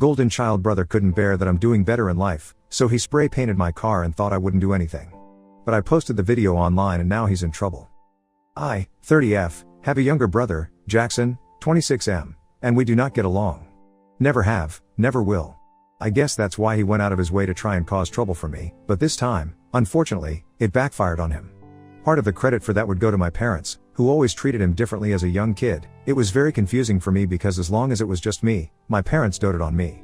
Golden child brother couldn't bear that I'm doing better in life, so he spray painted my car and thought I wouldn't do anything. But I posted the video online and now he's in trouble. I, 30F, have a younger brother, Jackson, 26M, and we do not get along. Never have, never will. I guess that's why he went out of his way to try and cause trouble for me, but this time, unfortunately, it backfired on him. Part of the credit for that would go to my parents, who always treated him differently as a young kid. It was very confusing for me because as long as it was just me, my parents doted on me.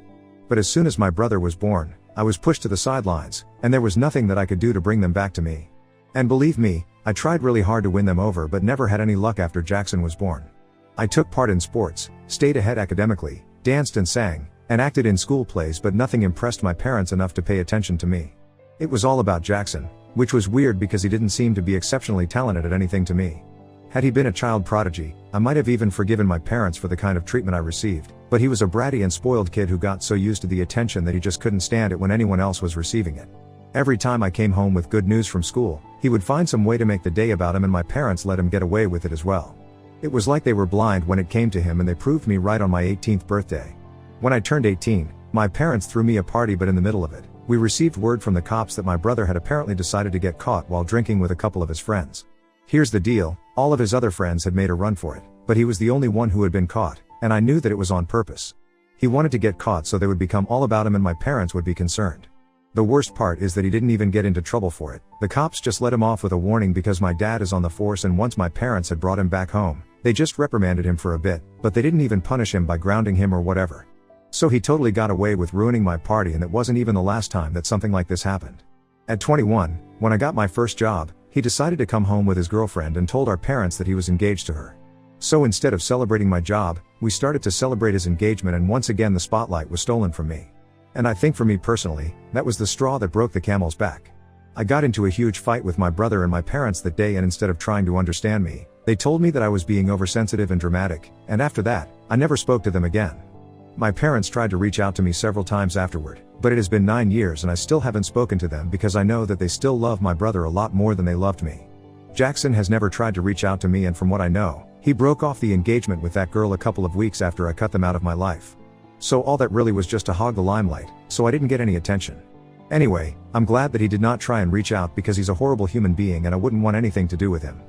But as soon as my brother was born, I was pushed to the sidelines, and there was nothing that I could do to bring them back to me. And believe me, I tried really hard to win them over but never had any luck after Jackson was born. I took part in sports, stayed ahead academically, danced and sang, and acted in school plays, but nothing impressed my parents enough to pay attention to me. It was all about Jackson, which was weird because he didn't seem to be exceptionally talented at anything to me. Had he been a child prodigy, I might have even forgiven my parents for the kind of treatment I received, but he was a bratty and spoiled kid who got so used to the attention that he just couldn't stand it when anyone else was receiving it. Every time I came home with good news from school, he would find some way to make the day about him, and my parents let him get away with it as well. It was like they were blind when it came to him, and they proved me right on my 18th birthday. When I turned 18, my parents threw me a party, but in the middle of it, we received word from the cops that my brother had apparently decided to get caught while drinking with a couple of his friends. Here's the deal, all of his other friends had made a run for it, but he was the only one who had been caught, and I knew that it was on purpose. He wanted to get caught so they would become all about him and my parents would be concerned. The worst part is that he didn't even get into trouble for it. The cops just let him off with a warning because my dad is on the force, and once my parents had brought him back home, they just reprimanded him for a bit, but they didn't even punish him by grounding him or whatever. So he totally got away with ruining my party, and it wasn't even the last time that something like this happened. At 21, when I got my first job, he decided to come home with his girlfriend and told our parents that he was engaged to her. So instead of celebrating my job, we started to celebrate his engagement, and once again the spotlight was stolen from me. And I think for me personally, that was the straw that broke the camel's back. I got into a huge fight with my brother and my parents that day, and instead of trying to understand me, they told me that I was being oversensitive and dramatic, and after that, I never spoke to them again. My parents tried to reach out to me several times afterward, but it has been 9 years and I still haven't spoken to them because I know that they still love my brother a lot more than they loved me. Jackson has never tried to reach out to me, and from what I know, he broke off the engagement with that girl a couple of weeks after I cut them out of my life. So all that really was just to hog the limelight, so I didn't get any attention. Anyway, I'm glad that he did not try and reach out because he's a horrible human being and I wouldn't want anything to do with him.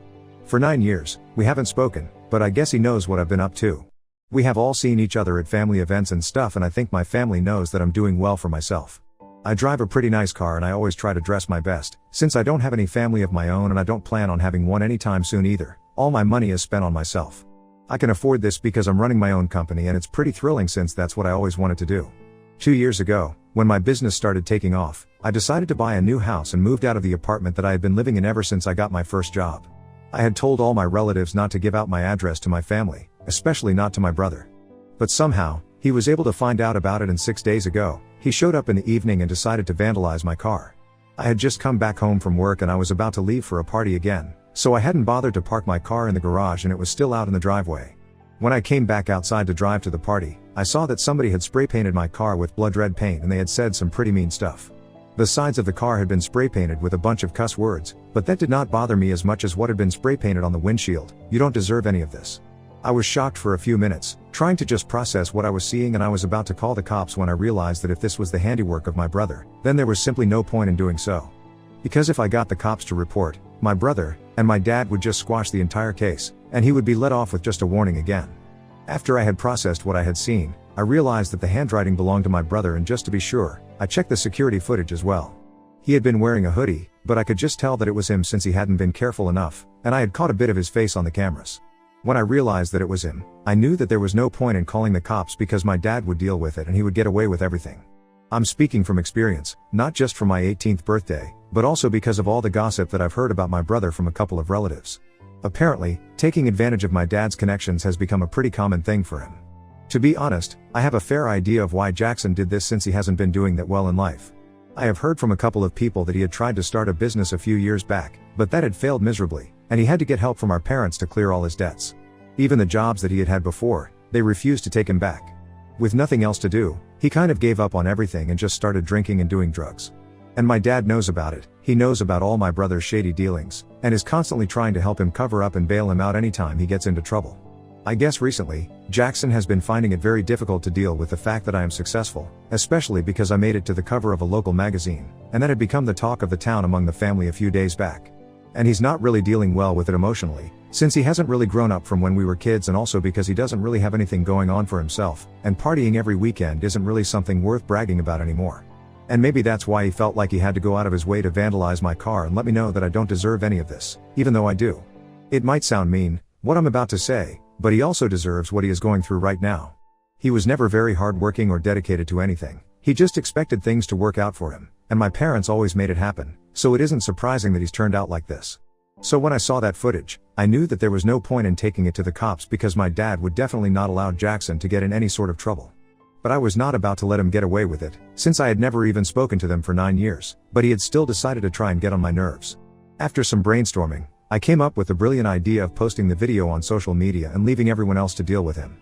For 9 years, we haven't spoken, but I guess he knows what I've been up to. We have all seen each other at family events and stuff, and I think my family knows that I'm doing well for myself. I drive a pretty nice car and I always try to dress my best, since I don't have any family of my own and I don't plan on having one anytime soon either. All my money is spent on myself. I can afford this because I'm running my own company, and it's pretty thrilling since that's what I always wanted to do. 2 years ago, when my business started taking off, I decided to buy a new house and moved out of the apartment that I had been living in ever since I got my first job. I had told all my relatives not to give out my address to my family, especially not to my brother. But somehow, he was able to find out about it, and 6 days ago, he showed up in the evening and decided to vandalize my car. I had just come back home from work and I was about to leave for a party again, so I hadn't bothered to park my car in the garage and it was still out in the driveway. When I came back outside to drive to the party, I saw that somebody had spray painted my car with blood red paint and they had said some pretty mean stuff. The sides of the car had been spray painted with a bunch of cuss words, but that did not bother me as much as what had been spray painted on the windshield. "You don't deserve any of this." I was shocked for a few minutes, trying to just process what I was seeing, and I was about to call the cops when I realized that if this was the handiwork of my brother, then there was simply no point in doing so. Because if I got the cops to report, my brother and my dad would just squash the entire case, and he would be let off with just a warning again. After I had processed what I had seen, I realized that the handwriting belonged to my brother, and just to be sure, I checked the security footage as well. He had been wearing a hoodie, but I could just tell that it was him since he hadn't been careful enough, and I had caught a bit of his face on the cameras. When I realized that it was him, I knew that there was no point in calling the cops because my dad would deal with it and he would get away with everything. I'm speaking from experience, not just from my 18th birthday, but also because of all the gossip that I've heard about my brother from a couple of relatives. Apparently, taking advantage of my dad's connections has become a pretty common thing for him. To be honest, I have a fair idea of why Jackson did this since he hasn't been doing that well in life. I have heard from a couple of people that he had tried to start a business a few years back, but that had failed miserably, and he had to get help from our parents to clear all his debts. Even the jobs that he had had before, they refused to take him back. With nothing else to do, he kind of gave up on everything and just started drinking and doing drugs. And my dad knows about it. He knows about all my brother's shady dealings, and is constantly trying to help him cover up and bail him out anytime he gets into trouble. I guess recently, Jackson has been finding it very difficult to deal with the fact that I am successful, especially because I made it to the cover of a local magazine, and that had become the talk of the town among the family a few days back. And he's not really dealing well with it emotionally, since he hasn't really grown up from when we were kids, and also because he doesn't really have anything going on for himself, and partying every weekend isn't really something worth bragging about anymore. And maybe that's why he felt like he had to go out of his way to vandalize my car and let me know that I don't deserve any of this, even though I do. It might sound mean, what I'm about to say, but he also deserves what he is going through right now. He was never very hardworking or dedicated to anything. He just expected things to work out for him, and my parents always made it happen, so it isn't surprising that he's turned out like this. So when I saw that footage, I knew that there was no point in taking it to the cops because my dad would definitely not allow Jackson to get in any sort of trouble. But I was not about to let him get away with it, since I had never even spoken to them for 9 years, but he had still decided to try and get on my nerves. After some brainstorming, I came up with the brilliant idea of posting the video on social media and leaving everyone else to deal with him.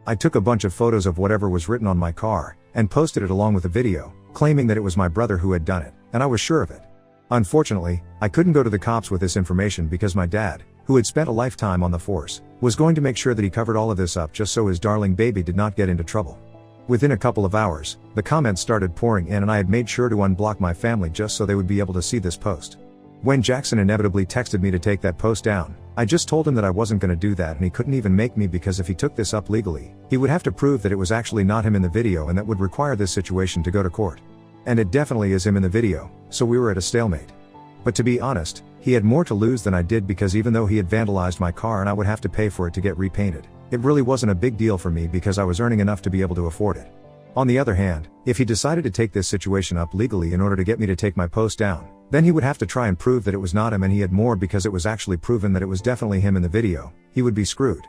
I took a bunch of photos of whatever was written on my car, and posted it along with the video, claiming that it was my brother who had done it, and I was sure of it. Unfortunately, I couldn't go to the cops with this information because my dad, who had spent a lifetime on the force, was going to make sure that he covered all of this up just so his darling baby did not get into trouble. Within a couple of hours, the comments started pouring in, and I had made sure to unblock my family just so they would be able to see this post. When Jackson inevitably texted me to take that post down, I just told him that I wasn't going to do that, and he couldn't even make me, because if he took this up legally, he would have to prove that it was actually not him in the video, and that would require this situation to go to court. And it definitely is him in the video, so we were at a stalemate. But to be honest, he had more to lose than I did, because even though he had vandalized my car and I would have to pay for it to get repainted, it really wasn't a big deal for me because I was earning enough to be able to afford it. On the other hand, if he decided to take this situation up legally in order to get me to take my post down, then he would have to try and prove that it was not him, and he had more because it was actually proven that it was definitely him in the video. He would be screwed.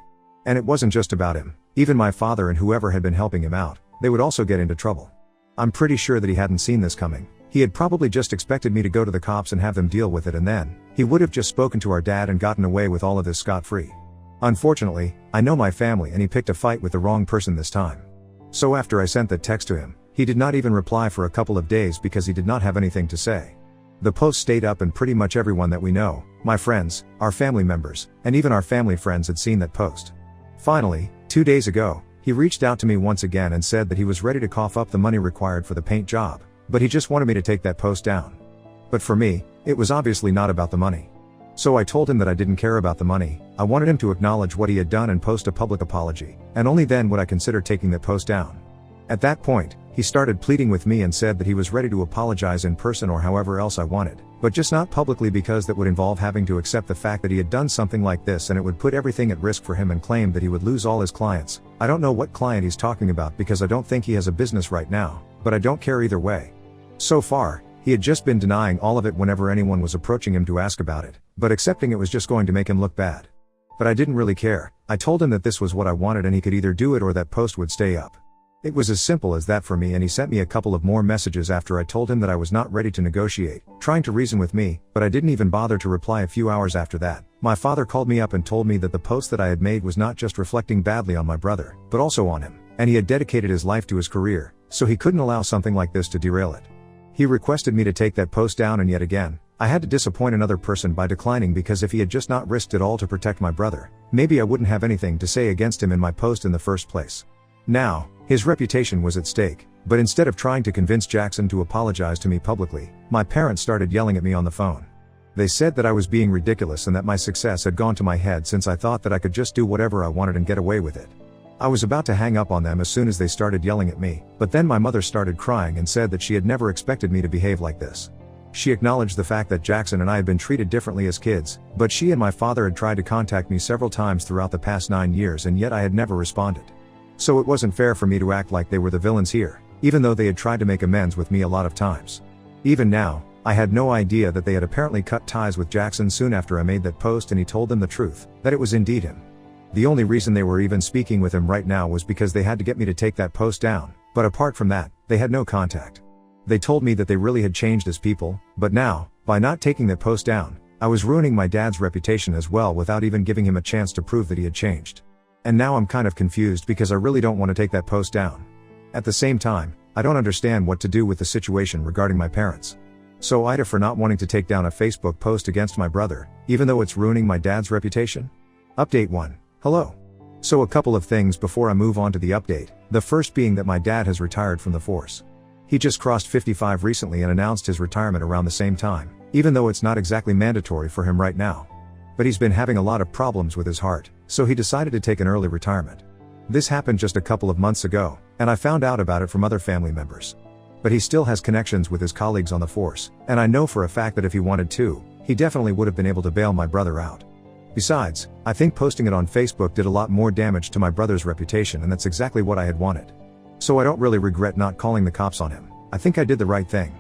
And it wasn't just about him, even my father and whoever had been helping him out, they would also get into trouble. I'm pretty sure that he hadn't seen this coming. He had probably just expected me to go to the cops and have them deal with it, and then he would have just spoken to our dad and gotten away with all of this scot-free. Unfortunately, I know my family, and he picked a fight with the wrong person this time. So after I sent that text to him, he did not even reply for a couple of days because he did not have anything to say. The post stayed up, and pretty much everyone that we know, my friends, our family members, and even our family friends had seen that post. Finally, 2 days ago, he reached out to me once again and said that he was ready to cough up the money required for the paint job, but he just wanted me to take that post down. But for me, it was obviously not about the money. So I told him that I didn't care about the money. I wanted him to acknowledge what he had done and post a public apology, and only then would I consider taking that post down. At that point, he started pleading with me and said that he was ready to apologize in person or however else I wanted, but just not publicly, because that would involve having to accept the fact that he had done something like this, and it would put everything at risk for him, and claimed that he would lose all his clients. I don't know what client he's talking about because I don't think he has a business right now, but I don't care either way. So far, he had just been denying all of it whenever anyone was approaching him to ask about it, but accepting it was just going to make him look bad. But I didn't really care. I told him that this was what I wanted, and he could either do it or that post would stay up. It was as simple as that for me, and he sent me a couple of more messages after I told him that I was not ready to negotiate, trying to reason with me, but I didn't even bother to reply. A few hours after that, my father called me up and told me that the post that I had made was not just reflecting badly on my brother, but also on him, and he had dedicated his life to his career, so he couldn't allow something like this to derail it. He requested me to take that post down, and yet again, I had to disappoint another person by declining, because if he had just not risked it all to protect my brother, maybe I wouldn't have anything to say against him in my post in the first place. Now, his reputation was at stake, but instead of trying to convince Jackson to apologize to me publicly, my parents started yelling at me on the phone. They said that I was being ridiculous and that my success had gone to my head, since I thought that I could just do whatever I wanted and get away with it. I was about to hang up on them as soon as they started yelling at me, but then my mother started crying and said that she had never expected me to behave like this. She acknowledged the fact that Jackson and I had been treated differently as kids, but she and my father had tried to contact me several times throughout the past 9 years, and yet I had never responded. So it wasn't fair for me to act like they were the villains here, even though they had tried to make amends with me a lot of times. Even now, I had no idea that they had apparently cut ties with Jackson soon after I made that post and he told them the truth, that it was indeed him. The only reason they were even speaking with him right now was because they had to get me to take that post down, but apart from that, they had no contact. They told me that they really had changed as people, but now, by not taking that post down, I was ruining my dad's reputation as well without even giving him a chance to prove that he had changed. And now I'm kind of confused because I really don't want to take that post down. At the same time, I don't understand what to do with the situation regarding my parents. So Ida for not wanting to take down a Facebook post against my brother, even though it's ruining my dad's reputation? Update 1. Hello. So a couple of things before I move on to the update, the first being that my dad has retired from the force. He just crossed 55 recently and announced his retirement around the same time, even though it's not exactly mandatory for him right now. But he's been having a lot of problems with his heart, so he decided to take an early retirement. This happened just a couple of months ago, and I found out about it from other family members. But he still has connections with his colleagues on the force, and I know for a fact that if he wanted to, he definitely would have been able to bail my brother out. Besides, I think posting it on Facebook did a lot more damage to my brother's reputation, and that's exactly what I had wanted. So I don't really regret not calling the cops on him. I think I did the right thing.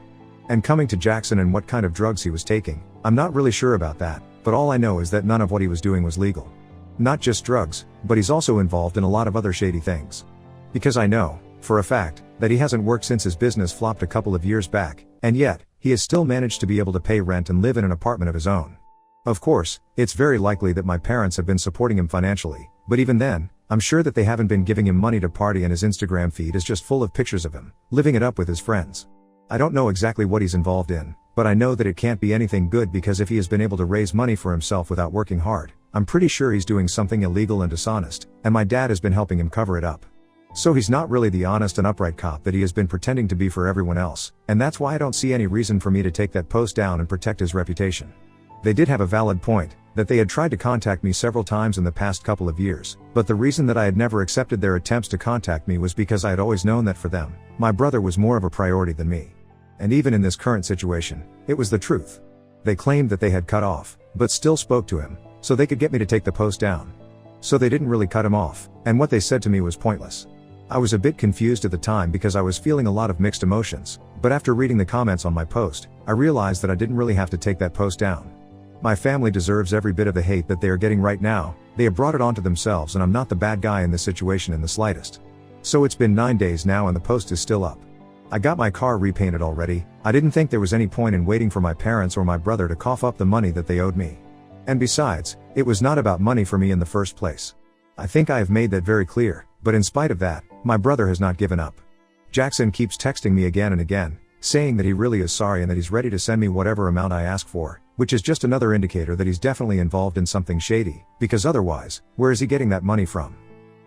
And coming to Jackson and what kind of drugs he was taking, I'm not really sure about that, but all I know is that none of what he was doing was legal. Not just drugs, but he's also involved in a lot of other shady things. Because I know, for a fact, that he hasn't worked since his business flopped a couple of years back, and yet, he has still managed to be able to pay rent and live in an apartment of his own. Of course, it's very likely that my parents have been supporting him financially, but even then, I'm sure that they haven't been giving him money to party, and his Instagram feed is just full of pictures of him, living it up with his friends. I don't know exactly what he's involved in, but I know that it can't be anything good, because if he has been able to raise money for himself without working hard, I'm pretty sure he's doing something illegal and dishonest, and my dad has been helping him cover it up. So he's not really the honest and upright cop that he has been pretending to be for everyone else, and that's why I don't see any reason for me to take that post down and protect his reputation. They did have a valid point, that they had tried to contact me several times in the past couple of years, but the reason that I had never accepted their attempts to contact me was because I had always known that for them, my brother was more of a priority than me. And even in this current situation, it was the truth. They claimed that they had cut off, but still spoke to him, so they could get me to take the post down. So they didn't really cut him off, and what they said to me was pointless. I was a bit confused at the time because I was feeling a lot of mixed emotions, but after reading the comments on my post, I realized that I didn't really have to take that post down. My family deserves every bit of the hate that they are getting right now. They have brought it onto themselves, and I'm not the bad guy in this situation in the slightest. So it's been 9 days now and the post is still up. I got my car repainted already. I didn't think there was any point in waiting for my parents or my brother to cough up the money that they owed me. And besides, it was not about money for me in the first place. I think I have made that very clear, but in spite of that, my brother has not given up. Jackson keeps texting me again and again, saying that he really is sorry and that he's ready to send me whatever amount I ask for, which is just another indicator that he's definitely involved in something shady, because otherwise, where is he getting that money from?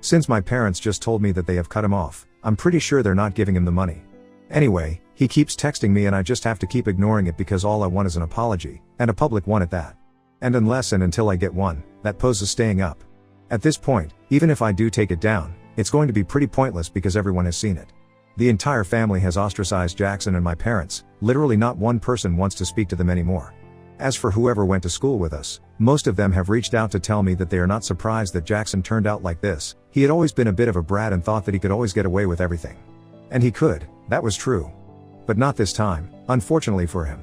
Since my parents just told me that they have cut him off, I'm pretty sure they're not giving him the money. Anyway, he keeps texting me and I just have to keep ignoring it because all I want is an apology, and a public one at that. And unless and until I get one, that post is staying up. At this point, even if I do take it down, it's going to be pretty pointless because everyone has seen it. The entire family has ostracized Jackson and my parents, literally not one person wants to speak to them anymore. As for whoever went to school with us, most of them have reached out to tell me that they are not surprised that Jackson turned out like this. He had always been a bit of a brat and thought that he could always get away with everything. And he could, that was true. But not this time, unfortunately for him.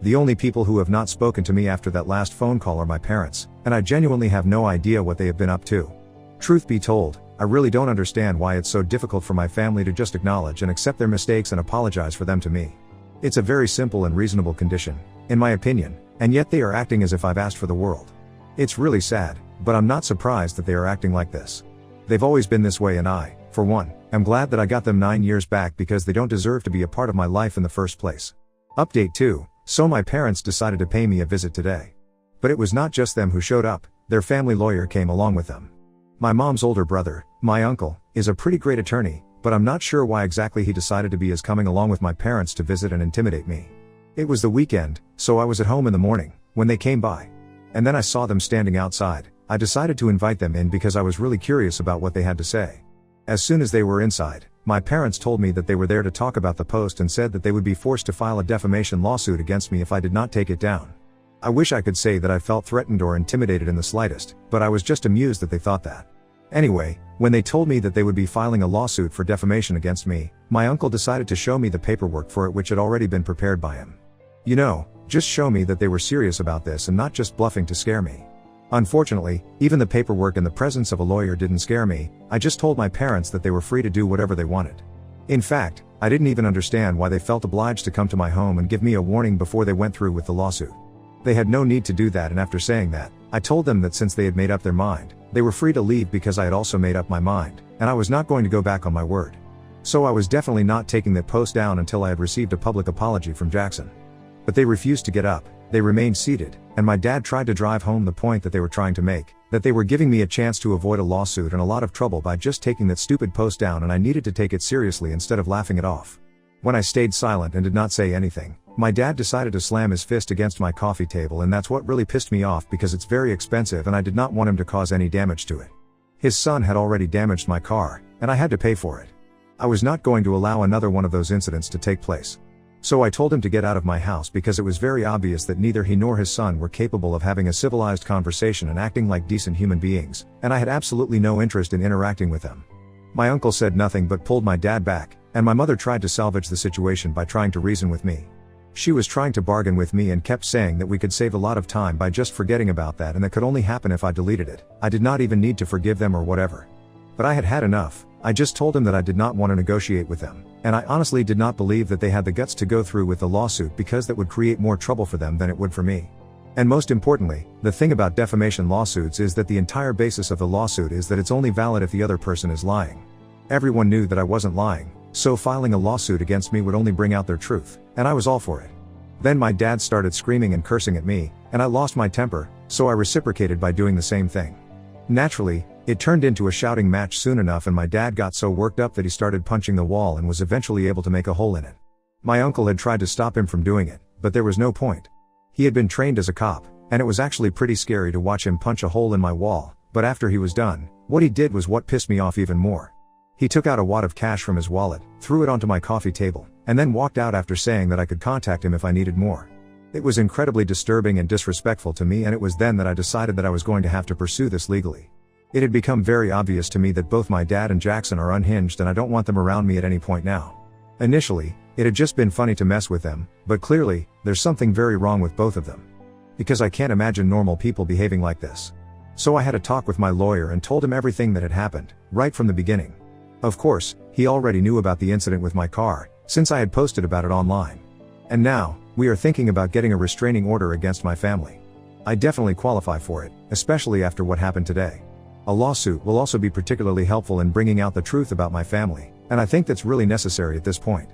The only people who have not spoken to me after that last phone call are my parents, and I genuinely have no idea what they have been up to. Truth be told, I really don't understand why it's so difficult for my family to just acknowledge and accept their mistakes and apologize for them to me. It's a very simple and reasonable condition, in my opinion, and yet they are acting as if I've asked for the world. It's really sad, but I'm not surprised that they are acting like this. They've always been this way, and I, for one, am glad that I got them 9 years back because they don't deserve to be a part of my life in the first place. Update 2. So my parents decided to pay me a visit today. But it was not just them who showed up, their family lawyer came along with them. My mom's older brother, my uncle, is a pretty great attorney, but I'm not sure why exactly he decided to be as coming along with my parents to visit and intimidate me. It was the weekend, so I was at home in the morning, when they came by. And then I saw them standing outside. I decided to invite them in because I was really curious about what they had to say. As soon as they were inside, my parents told me that they were there to talk about the post and said that they would be forced to file a defamation lawsuit against me if I did not take it down. I wish I could say that I felt threatened or intimidated in the slightest, but I was just amused that they thought that. Anyway, when they told me that they would be filing a lawsuit for defamation against me, my uncle decided to show me the paperwork for it, which had already been prepared by him. You know, just show me that they were serious about this and not just bluffing to scare me. Unfortunately, even the paperwork in the presence of a lawyer didn't scare me. I just told my parents that they were free to do whatever they wanted. In fact, I didn't even understand why they felt obliged to come to my home and give me a warning before they went through with the lawsuit. They had no need to do that, and after saying that, I told them that since they had made up their mind, they were free to leave because I had also made up my mind, and I was not going to go back on my word. So I was definitely not taking that post down until I had received a public apology from Jackson. But they refused to get up, They remained seated, and my dad tried to drive home the point that they were trying to make, that they were giving me a chance to avoid a lawsuit and a lot of trouble by just taking that stupid post down, and I needed to take it seriously instead of laughing it off. When I stayed silent and did not say anything, my dad decided to slam his fist against my coffee table, and that's what really pissed me off because it's very expensive and I did not want him to cause any damage to it. His son had already damaged my car, and I had to pay for it. I was not going to allow another one of those incidents to take place. So I told him to get out of my house because it was very obvious that neither he nor his son were capable of having a civilized conversation and acting like decent human beings, and I had absolutely no interest in interacting with them. My uncle said nothing but pulled my dad back, and my mother tried to salvage the situation by trying to reason with me. She was trying to bargain with me and kept saying that we could save a lot of time by just forgetting about that, and that could only happen if I deleted it. I did not even need to forgive them or whatever. But I had had enough. I just told him that I did not want to negotiate with them, and I honestly did not believe that they had the guts to go through with the lawsuit because that would create more trouble for them than it would for me. And most importantly, the thing about defamation lawsuits is that the entire basis of the lawsuit is that it's only valid if the other person is lying. Everyone knew that I wasn't lying, so filing a lawsuit against me would only bring out their truth, and I was all for it. Then my dad started screaming and cursing at me, and I lost my temper, so I reciprocated by doing the same thing. Naturally, it turned into a shouting match soon enough, and my dad got so worked up that he started punching the wall and was eventually able to make a hole in it. My uncle had tried to stop him from doing it, but there was no point. He had been trained as a cop, and it was actually pretty scary to watch him punch a hole in my wall, but after he was done, what he did was what pissed me off even more. He took out a wad of cash from his wallet, threw it onto my coffee table, and then walked out after saying that I could contact him if I needed more. It was incredibly disturbing and disrespectful to me, and it was then that I decided that I was going to have to pursue this legally. It had become very obvious to me that both my dad and Jackson are unhinged, and I don't want them around me at any point now. Initially, it had just been funny to mess with them, but clearly, there's something very wrong with both of them. Because I can't imagine normal people behaving like this. So I had a talk with my lawyer and told him everything that had happened, right from the beginning. Of course, he already knew about the incident with my car, since I had posted about it online. And now, we are thinking about getting a restraining order against my family. I definitely qualify for it, especially after what happened today. A lawsuit will also be particularly helpful in bringing out the truth about my family, and I think that's really necessary at this point.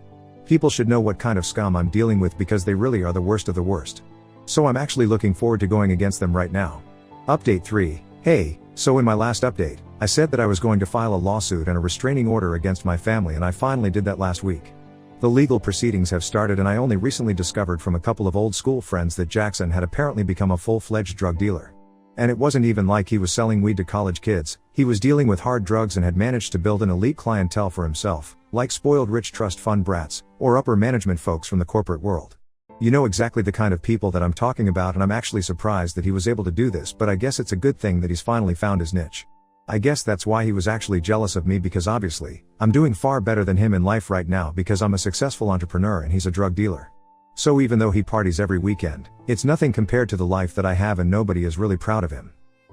People should know what kind of scum I'm dealing with because they really are the worst of the worst. So I'm actually looking forward to going against them right now. Update 3. Hey, so in my last update, I said that I was going to file a lawsuit and a restraining order against my family, and I finally did that last week. The legal proceedings have started, and I only recently discovered from a couple of old school friends that Jackson had apparently become a full-fledged drug dealer. And it wasn't even like he was selling weed to college kids. He was dealing with hard drugs and had managed to build an elite clientele for himself, like spoiled rich trust fund brats, or upper management folks from the corporate world. You know exactly the kind of people that I'm talking about, and I'm actually surprised that he was able to do this, but I guess it's a good thing that he's finally found his niche. I guess that's why he was actually jealous of me, because obviously, I'm doing far better than him in life right now because I'm a successful entrepreneur and he's a drug dealer. So even though he parties every weekend, it's nothing compared to the life that I have, and nobody is really proud of him.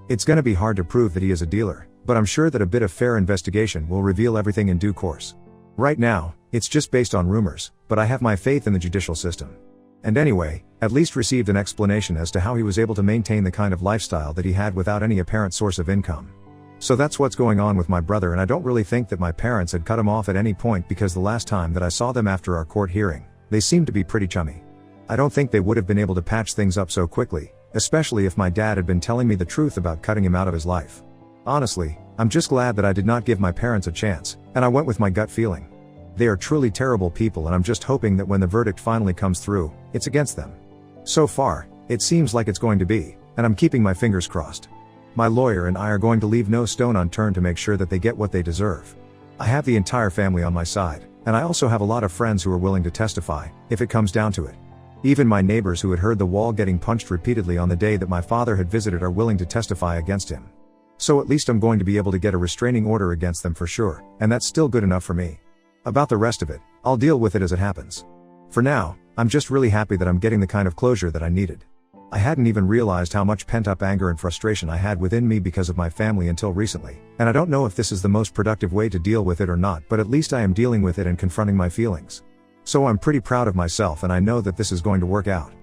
It's gonna be hard to prove that he is a dealer, but I'm sure that a bit of fair investigation will reveal everything in due course. Right now, it's just based on rumors, but I have my faith in the judicial system. And anyway, at least received an explanation as to how he was able to maintain the kind of lifestyle that he had without any apparent source of income. So that's what's going on with my brother, and I don't really think that my parents had cut him off at any point, because the last time that I saw them after our court hearing, they seemed to be pretty chummy. I don't think they would have been able to patch things up so quickly, especially if my dad had been telling me the truth about cutting him out of his life. Honestly, I'm just glad that I did not give my parents a chance, and I went with my gut feeling. They are truly terrible people, and I'm just hoping that when the verdict finally comes through, it's against them. So far, it seems like it's going to be, and I'm keeping my fingers crossed. My lawyer and I are going to leave no stone unturned to make sure that they get what they deserve. I have the entire family on my side, and I also have a lot of friends who are willing to testify, if it comes down to it. Even my neighbors who had heard the wall getting punched repeatedly on the day that my father had visited are willing to testify against him. So at least I'm going to be able to get a restraining order against them for sure, and that's still good enough for me. About the rest of it, I'll deal with it as it happens. For now, I'm just really happy that I'm getting the kind of closure that I needed. I hadn't even realized how much pent-up anger and frustration I had within me because of my family until recently, and I don't know if this is the most productive way to deal with it or not, but at least I am dealing with it and confronting my feelings. So I'm pretty proud of myself, and I know that this is going to work out.